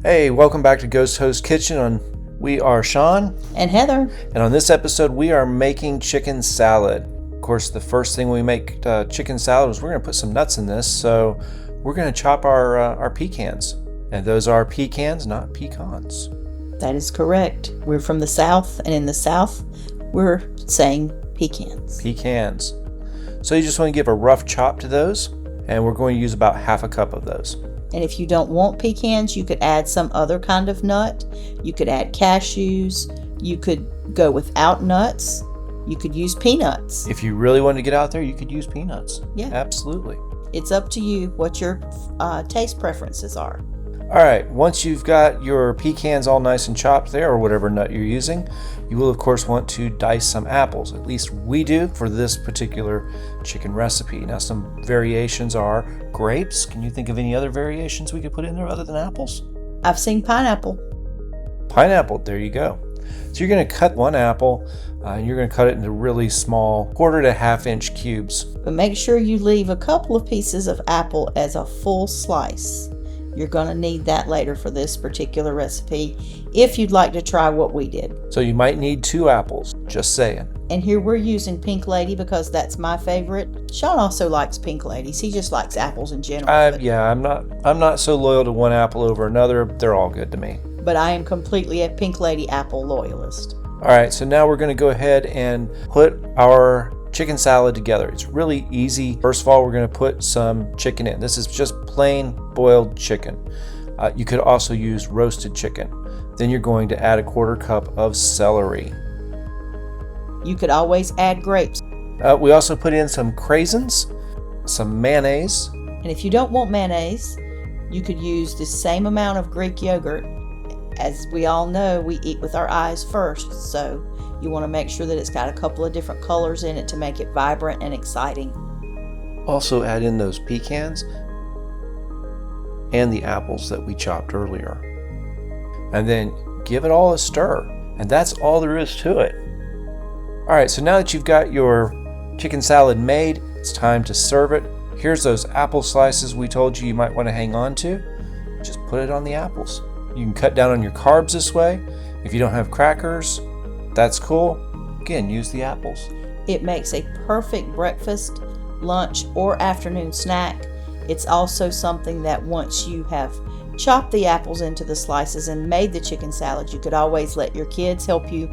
Hey, welcome back to Ghost Host Kitchen. We are Sean and Heather. And on this episode, we are making chicken salad. Of course, the first thing we make chicken salad is we're going to put some nuts in this. So we're going to chop our pecans. And those are pecans, not pecans. That is correct. We're from the South, and in the South, we're saying pecans. Pecans. So you just want to give a rough chop to those, and we're going to use about half a cup of those. And if you don't want pecans, you could add some other kind of nut. You could add cashews. You could go without nuts. You could use peanuts. If you really want to get out there, you could use peanuts. Yeah. Absolutely. It's up to you what your taste preferences are. All right, once you've got your pecans all nice and chopped there, or whatever nut you're using, you will of course want to dice some apples. At least we do for this particular chicken recipe. Now some variations are grapes. Can you think of any other variations we could put in there other than apples? I've seen pineapple. Pineapple, there you go. So you're going to cut one apple, and you're going to cut it into really small 1/4 to 1/2 inch cubes. But make sure you leave a couple of pieces of apple as a full slice. You're going to need that later for this particular recipe if you'd like to try what we did. So you might need 2 apples, just saying. And here we're using Pink Lady because that's my favorite. Sean also likes Pink Ladies. He just likes apples in general. Yeah, I'm not so loyal to one apple over another. They're all good to me. But I am completely a Pink Lady apple loyalist. All right, so now we're going to go ahead and put our chicken salad together. It's really easy. First of all, we're going to put some chicken in. This is just plain boiled chicken. You could also use roasted chicken. Then you're going to add a 1/4 cup of celery. You could always add grapes. We also put in some craisins, some mayonnaise. And if you don't want mayonnaise, you could use the same amount of Greek yogurt. As we all know, we eat with our eyes first, so you want to make sure that it's got a couple of different colors in it to make it vibrant and exciting. Also add in those pecans and the apples that we chopped earlier. And then give it all a stir. And that's all there is to it. All right, so now that you've got your chicken salad made, it's time to serve it. Here's those apple slices we told you might want to hang on to. Just put it on the apples. You can cut down on your carbs this way. If you don't have crackers, that's cool. Again, use the apples. It makes a perfect breakfast, lunch, or afternoon snack. It's also something that once you have chopped the apples into the slices and made the chicken salad, you could always let your kids help you,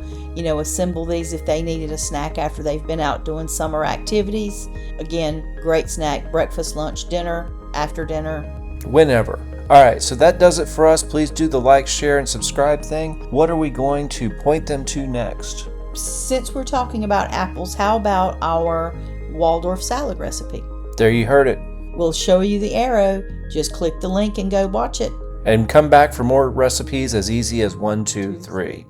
assemble these if they needed a snack after they've been out doing summer activities. Again, great snack, breakfast, lunch, dinner, after dinner. Whenever. All right, so that does it for us. Please do the like, share, and subscribe thing. What are we going to point them to next? Since we're talking about apples, how about our Waldorf salad recipe? There you heard it. We'll show you the arrow. Just click the link and go watch it. And come back for more recipes as easy as 1, 2, 3.